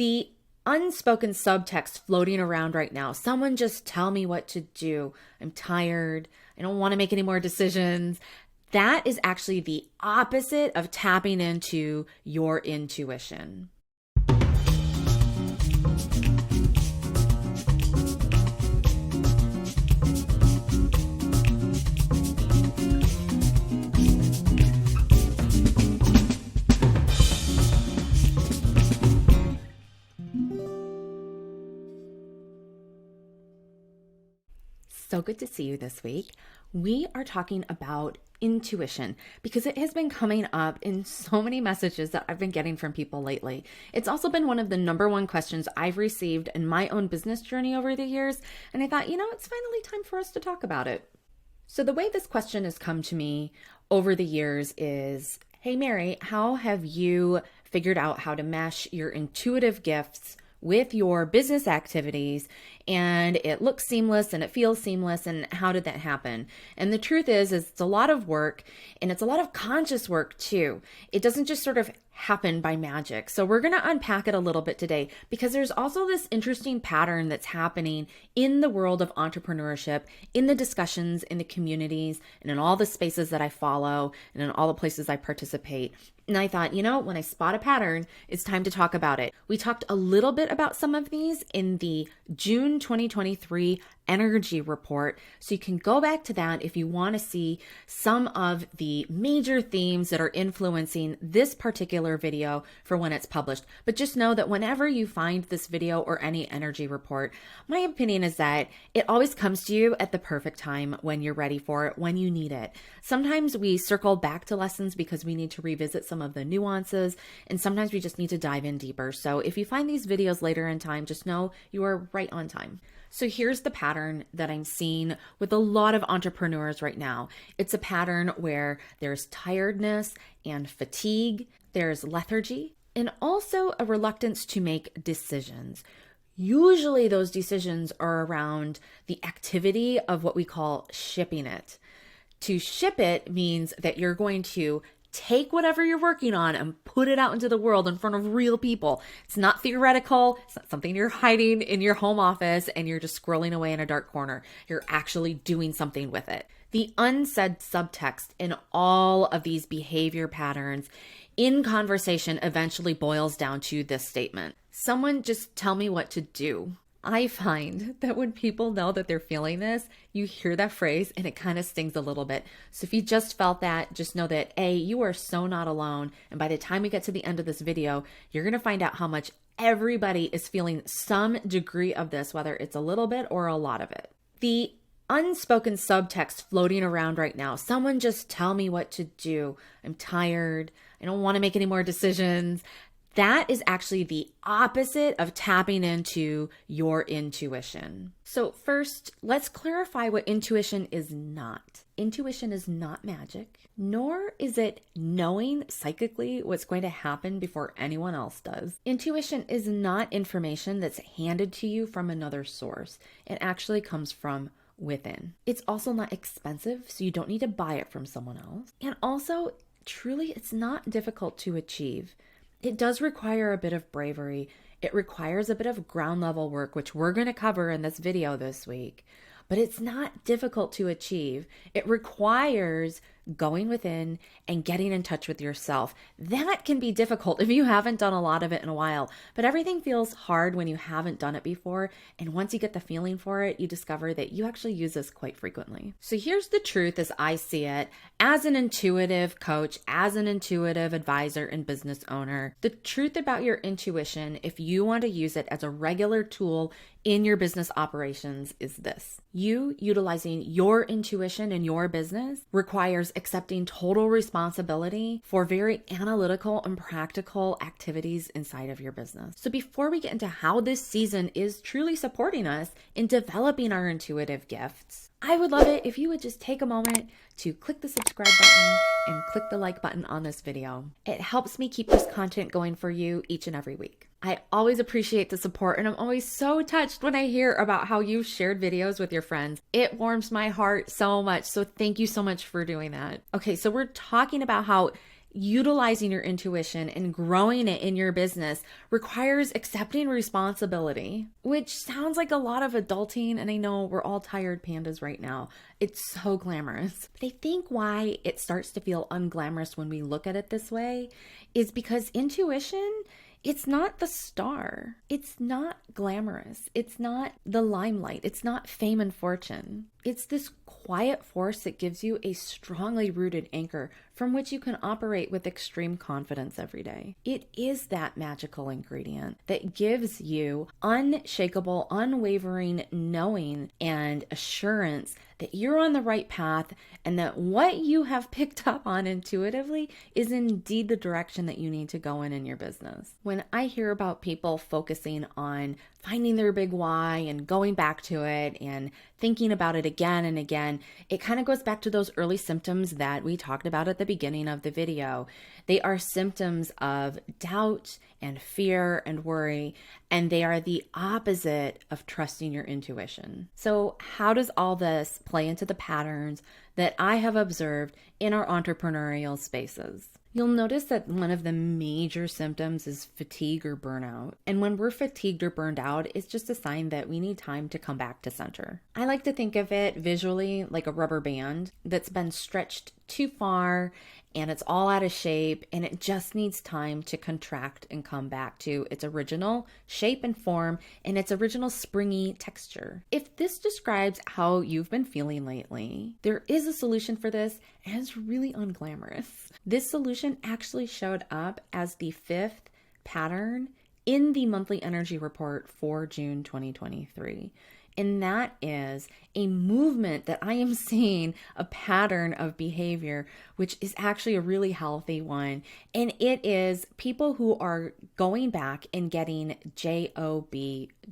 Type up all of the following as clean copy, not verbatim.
The unspoken subtext floating around right now, someone just tell me what to do. I'm tired. I don't want to make any more decisions. That is actually the opposite of tapping into your intuition. So good to see you this week. We are talking about intuition because it has been coming up in so many messages that I've been getting from people lately. It's also been one of the number one questions I've received in my own business journey over the years. And I thought, it's finally time for us to talk about it. So the way this question has come to me over the years is, hey, Mary, how have you figured out how to mesh your intuitive gifts with your business activities, and it looks seamless and it feels seamless, and how did that happen? And the truth is it's a lot of work, and it's a lot of conscious work too. It doesn't just sort of happen by magic. So we're going to unpack it a little bit today, because there's also this interesting pattern that's happening in the world of entrepreneurship, in the discussions, in the communities, and in all the spaces that I follow, and in all the places I participate. And I thought, when I spot a pattern, it's time to talk about it. We talked a little bit about some of these in the June 2023 energy report. So you can go back to that if you want to see some of the major themes that are influencing this particular video for when it's published. But just know that whenever you find this video or any energy report, my opinion is that it always comes to you at the perfect time, when you're ready for it, when you need it. Sometimes we circle back to lessons because we need to revisit some of the nuances, and sometimes we just need to dive in deeper. So if you find these videos later in time, just know you are right on time. So here's the pattern that I'm seeing with a lot of entrepreneurs right now. It's a pattern where there's tiredness and fatigue, there's lethargy, and also a reluctance to make decisions. Usually those decisions are around the activity of what we call shipping it. To ship it means that you're going to take whatever you're working on and put it out into the world in front of real people. It's not theoretical. It's not something you're hiding in your home office and you're just scrolling away in a dark corner. You're actually doing something with it. The unsaid subtext in all of these behavior patterns in conversation eventually boils down to this statement: someone just tell me what to do. I find that when people know that they're feeling this, you hear that phrase and it kind of stings a little bit. So if you just felt that, just know that you are so not alone. And by the time we get to the end of this video, you're going to find out how much everybody is feeling some degree of this, whether it's a little bit or a lot of it. The unspoken subtext floating around right now, someone just tell me what to do. I'm tired. I don't want to make any more decisions. That is actually the opposite of tapping into your intuition. So first, let's clarify what intuition is not. Intuition is not magic, nor is it knowing psychically what's going to happen before anyone else does. Intuition is not information that's handed to you from another source. It actually comes from within. It's also not expensive, so you don't need to buy it from someone else. And also, truly, it's not difficult to achieve. It does require a bit of bravery. It requires a bit of ground level work, which we're going to cover in this video this week. But it's not difficult to achieve. It requires going within and getting in touch with yourself. That can be difficult if you haven't done a lot of it in a while, but everything feels hard when you haven't done it before. And once you get the feeling for it, you discover that you actually use this quite frequently. So here's the truth as I see it, as an intuitive coach, as an intuitive advisor and business owner. The truth about your intuition, if you want to use it as a regular tool in your business operations, is this: you utilizing your intuition in your business requires accepting total responsibility for very analytical and practical activities inside of your business. So before we get into how this season is truly supporting us in developing our intuitive gifts, I would love it if you would just take a moment to click the subscribe button and click the like button on this video. It helps me keep this content going for you each and every week. I always appreciate the support, and I'm always so touched when I hear about how you've shared videos with your friends. It warms my heart so much. So thank you so much for doing that. Okay, so we're talking about how utilizing your intuition and growing it in your business requires accepting responsibility, which sounds like a lot of adulting. And I know we're all tired pandas right now. It's so glamorous. But I think why it starts to feel unglamorous when we look at it this way is because intuition, it's not the star. It's not glamorous. It's not the limelight. It's not fame and fortune. It's this quiet force that gives you a strongly rooted anchor from which you can operate with extreme confidence every day. It is that magical ingredient that gives you unshakable, unwavering knowing and assurance that you're on the right path and that what you have picked up on intuitively is indeed the direction that you need to go in your business. When I hear about people focusing on finding their big why and going back to it and thinking about it again and again, it kind of goes back to those early symptoms that we talked about at the beginning of the video. They are symptoms of doubt and fear and worry, and they are the opposite of trusting your intuition. So how does all this play into the patterns that I have observed in our entrepreneurial spaces? You'll notice that one of the major symptoms is fatigue or burnout. And when we're fatigued or burned out, it's just a sign that we need time to come back to center. I like to think of it visually like a rubber band that's been stretched too far and it's all out of shape and it just needs time to contract and come back to its original shape and form and its original springy texture. If this describes how you've been feeling lately, there is a solution for this and it's really unglamorous. This solution actually showed up as the 5th pattern in the monthly energy report for June 2023. And that is a movement that I am seeing, a pattern of behavior, which is actually a really healthy one. And it is people who are going back and getting job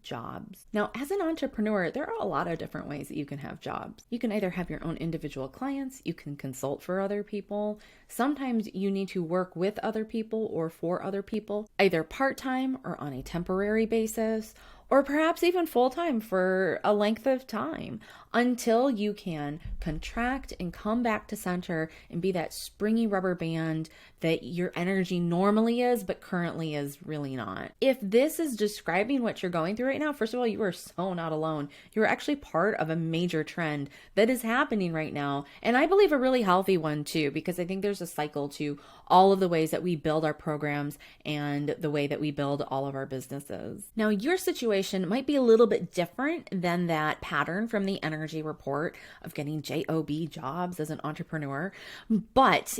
jobs. Now, as an entrepreneur, there are a lot of different ways that you can have jobs. You can either have your own individual clients, you can consult for other people. Sometimes you need to work with other people or for other people, either part-time or on a temporary basis, or perhaps even full-time for a length of time until you can contract and come back to center and be that springy rubber band that your energy normally is, but currently is really not. If this is describing what you're going through right now, first of all, you are so not alone. You're actually part of a major trend that is happening right now. And I believe a really healthy one too, because I think there's a cycle to all of the ways that we build our programs and the way that we build all of our businesses. Now, your situation might be a little bit different than that pattern from the energy report of getting job jobs as an entrepreneur, but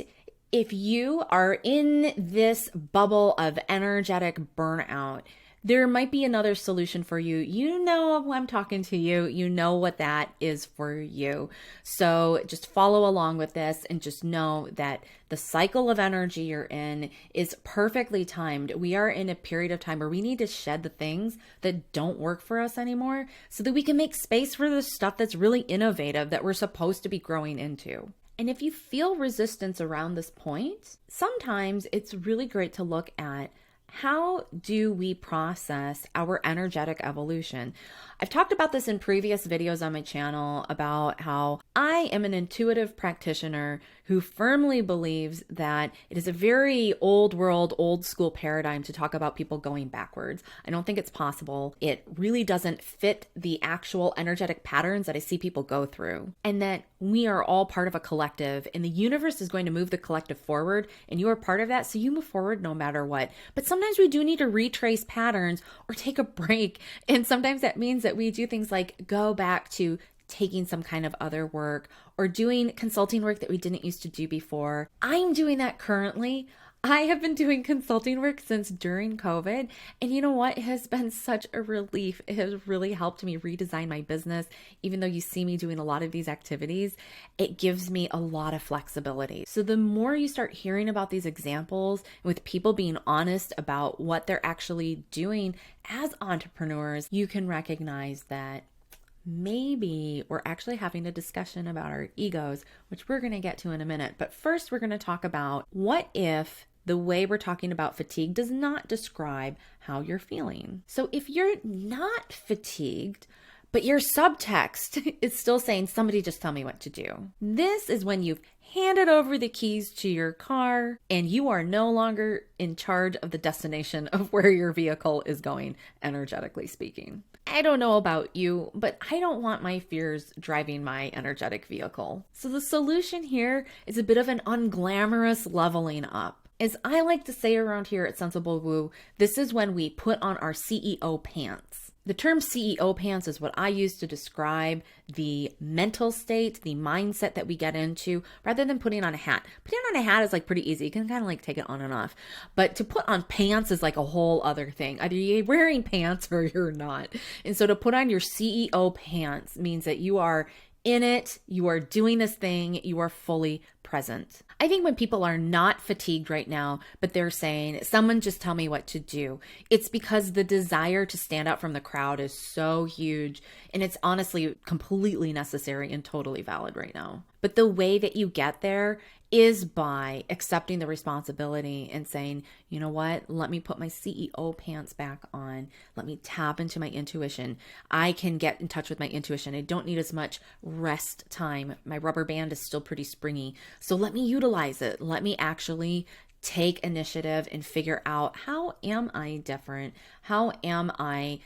if you are in this bubble of energetic burnout, there might be another solution for you. You know, I'm talking to you. You know what that is for you. So just follow along with this and just know that the cycle of energy you're in is perfectly timed. We are in a period of time where we need to shed the things that don't work for us anymore so that we can make space for the stuff that's really innovative that we're supposed to be growing into. And if you feel resistance around this point, sometimes it's really great to look at how do we process our energetic evolution? I've talked about this in previous videos on my channel about how I am an intuitive practitioner who firmly believes that it is a very old world, old school paradigm to talk about people going backwards. I don't think it's possible. It really doesn't fit the actual energetic patterns that I see people go through. And that we are all part of a collective and the universe is going to move the collective forward and you are part of that. So you move forward no matter what. But sometimes we do need to retrace patterns or take a break. And sometimes that means that we do things like go back to taking some kind of other work or doing consulting work that we didn't used to do before. I'm doing that currently. I have been doing consulting work since during COVID. And you know what? It has been such a relief. It has really helped me redesign my business. Even though you see me doing a lot of these activities, it gives me a lot of flexibility. So the more you start hearing about these examples with people being honest about what they're actually doing as entrepreneurs, you can recognize that maybe we're actually having a discussion about our egos, which we're going to get to in a minute. But first, we're going to talk about what if the way we're talking about fatigue does not describe how you're feeling. So if you're not fatigued, but your subtext is still saying, somebody just tell me what to do. This is when you've handed over the keys to your car and you are no longer in charge of the destination of where your vehicle is going, energetically speaking. I don't know about you, but I don't want my fears driving my energetic vehicle. So the solution here is a bit of an unglamorous leveling up. As I like to say around here at Sensible Woo, this is when we put on our CEO pants. The term CEO pants is what I use to describe the mental state, the mindset that we get into, rather than putting on a hat. Putting on a hat is like pretty easy. You can kind of like take it on and off. But to put on pants is like a whole other thing. Either you're wearing pants or you're not. And so to put on your CEO pants means that you are in it, you are doing this thing, you are fully present. I think when people are not fatigued right now, but they're saying, someone just tell me what to do, it's because the desire to stand out from the crowd is so huge, and it's honestly completely necessary and totally valid right now. But the way that you get there is by accepting the responsibility and saying, you know what, let me put my CEO pants back on. Let me tap into my intuition. I can get in touch with my intuition. I don't need as much rest time. My rubber band is still pretty springy. So let me utilize it. Let me actually take initiative and figure out, how am I different? How am I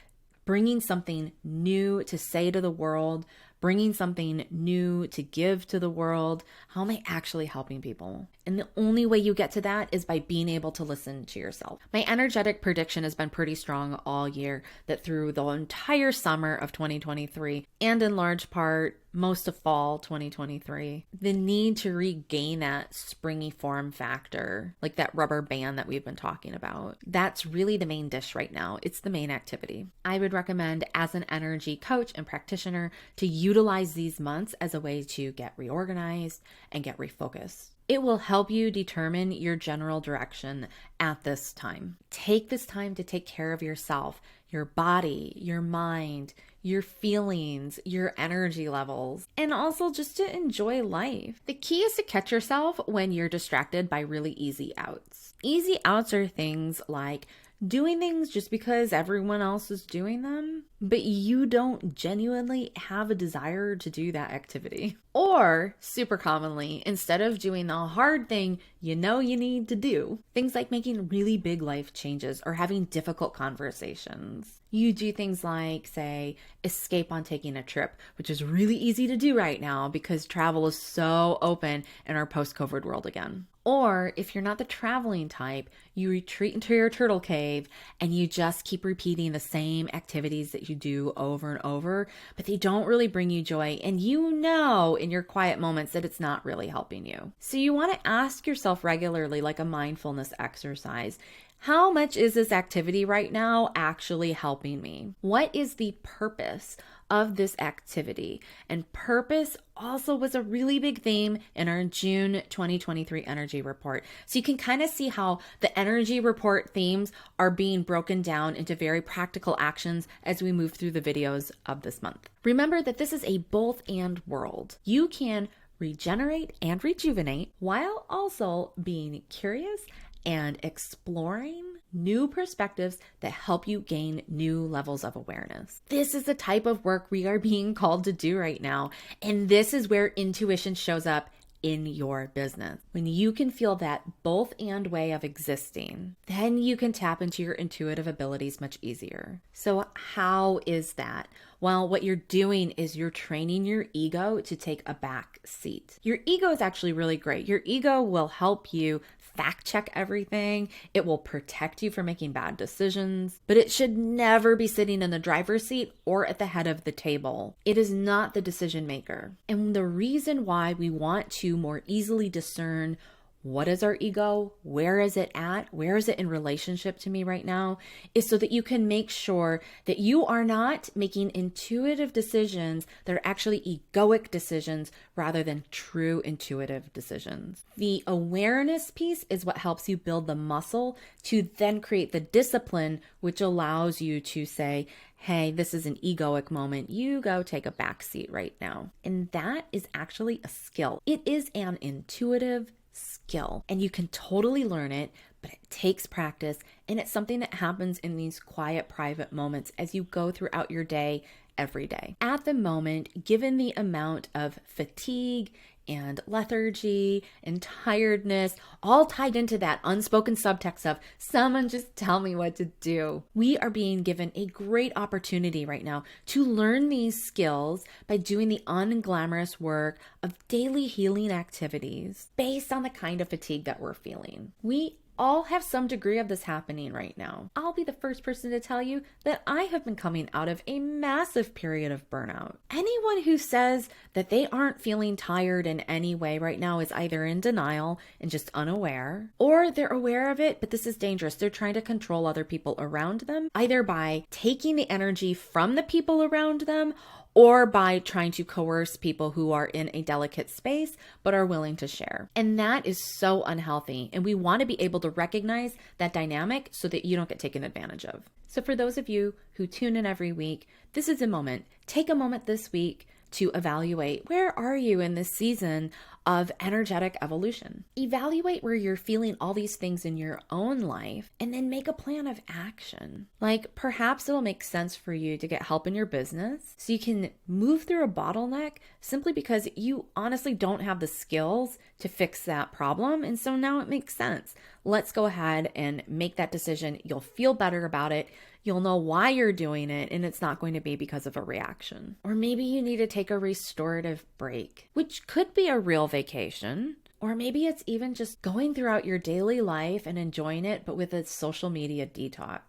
bringing something new to say to the world? Bringing something new to give to the world? How am I actually helping people? And the only way you get to that is by being able to listen to yourself. My energetic prediction has been pretty strong all year, that through the entire summer of 2023, and in large part, most of fall 2023, the need to regain that springy form factor, like that rubber band that we've been talking about, that's really the main dish right now. It's the main activity. I would recommend, as an energy coach and practitioner, to utilize these months as a way to get reorganized and get refocused. It will help you determine your general direction at this time. Take this time to take care of yourself, your body, your mind, your feelings, your energy levels, and also just to enjoy life. The key is to catch yourself when you're distracted by really easy outs. Easy outs are things like doing things just because everyone else is doing them, but you don't genuinely have a desire to do that activity. Or, super commonly, instead of doing the hard thing you know you need to do, things like making really big life changes or having difficult conversations, you do things like, say, escape on taking a trip, which is really easy to do right now because travel is so open in our post-COVID world again. Or if you're not the traveling type, you retreat into your turtle cave and you just keep repeating the same activities that you do over and over, but they don't really bring you joy. And you know in your quiet moments that it's not really helping you. So you want to ask yourself regularly, like a mindfulness exercise, how much is this activity right now actually helping me? What is the purpose of this activity? And purpose also was a really big theme in our June 2023 energy report. So you can kind of see how the energy report themes are being broken down into very practical actions as we move through the videos of this month. Remember that this is a both and world. You can regenerate and rejuvenate while also being curious and exploring new perspectives that help you gain new levels of awareness. This is the type of work we are being called to do right now. And this is where intuition shows up in your business. When you can feel that both and way of existing, then you can tap into your intuitive abilities much easier. So how is that? Well, what you're doing is you're training your ego to take a back seat. Your ego is actually really great. Your ego will help you fact check everything. It will protect you from making bad decisions, but it should never be sitting in the driver's seat or at the head of the table. It is not the decision maker. And the reason why we want to more easily discern what is our ego? Where is it at? Where is it in relationship to me right now? Is so that you can make sure that you are not making intuitive decisions that are actually egoic decisions rather than true intuitive decisions. The awareness piece is what helps you build the muscle to then create the discipline, which allows you to say, hey, this is an egoic moment. You go take a back seat right now. And that is actually a skill. It is an intuitive skill and you can totally learn it, but it takes practice and it's something that happens in these quiet, private moments as you go throughout your day every day. At the moment, given the amount of fatigue and lethargy and tiredness, all tied into that unspoken subtext of someone just tell me what to do. We are being given a great opportunity right now to learn these skills by doing the unglamorous work of daily healing activities based on the kind of fatigue that we're feeling. We all have some degree of this happening right now. I'll be the first person to tell you that I have been coming out of a massive period of burnout. Anyone who says that they aren't feeling tired in any way right now is either in denial and just unaware, or they're aware of it, but this is dangerous. They're trying to control other people around them, either by taking the energy from the people around them or by trying to coerce people who are in a delicate space but are willing to share. And that is so unhealthy. And we want to be able to recognize that dynamic so that you don't get taken advantage of. So for those of you who tune in every week, this is a moment. Take a moment this week to evaluate, where are you in this season of energetic evolution? Evaluate where you're feeling all these things in your own life and then make a plan of action. Like perhaps it'll make sense for you to get help in your business so you can move through a bottleneck simply because you honestly don't have the skills to fix that problem. And so now it makes sense. Let's go ahead and make that decision. You'll feel better about it. You'll know why you're doing it, and it's not going to be because of a reaction. Or maybe you need to take a restorative break, which could be a real vacation. Or maybe it's even just going throughout your daily life and enjoying it, but with a social media detox.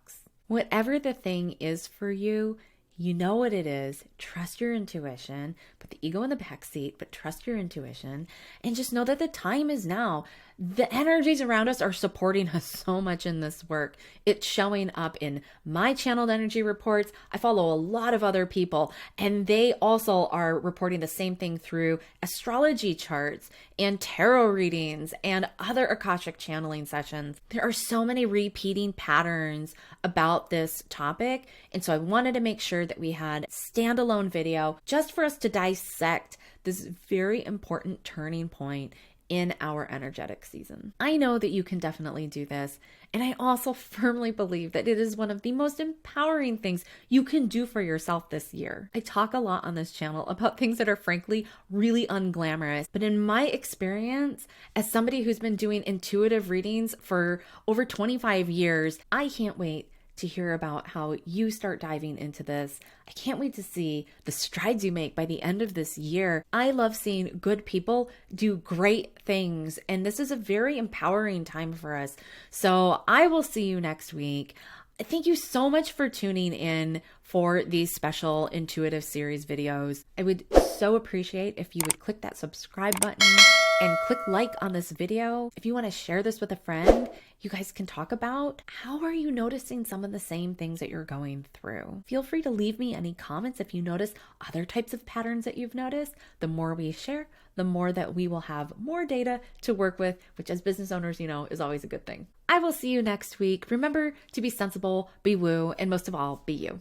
Whatever the thing is for you, you know what it is. Trust your intuition. Put the ego in the backseat, but trust your intuition. And just know that the time is now. The energies around us are supporting us so much in this work. It's showing up in my channeled energy reports. I follow a lot of other people, and they also are reporting the same thing through astrology charts and tarot readings and other Akashic channeling sessions. There are so many repeating patterns about this topic. And so I wanted to make sure that we had a standalone video just for us to dissect this very important turning point in our energetic season. I know that you can definitely do this. And I also firmly believe that it is one of the most empowering things you can do for yourself this year. I talk a lot on this channel about things that are frankly really unglamorous. But in my experience, as somebody who's been doing intuitive readings for over 25 years, I can't wait to hear about how you start diving into this. I can't wait to see the strides you make by the end of this year. I love seeing good people do great things, and this is a very empowering time for us. So I will see you next week. Thank you so much for tuning in for these special intuitive series videos. I would so appreciate if you would click that subscribe button and click like on this video. If you want to share this with a friend, you guys can talk about how are you noticing some of the same things that you're going through. Feel free to leave me any comments if you notice other types of patterns that you've noticed. The more we share, the more that we will have more data to work with, which as business owners, you know, is always a good thing. I will see you next week. Remember to be sensible, be woo, and most of all, be you.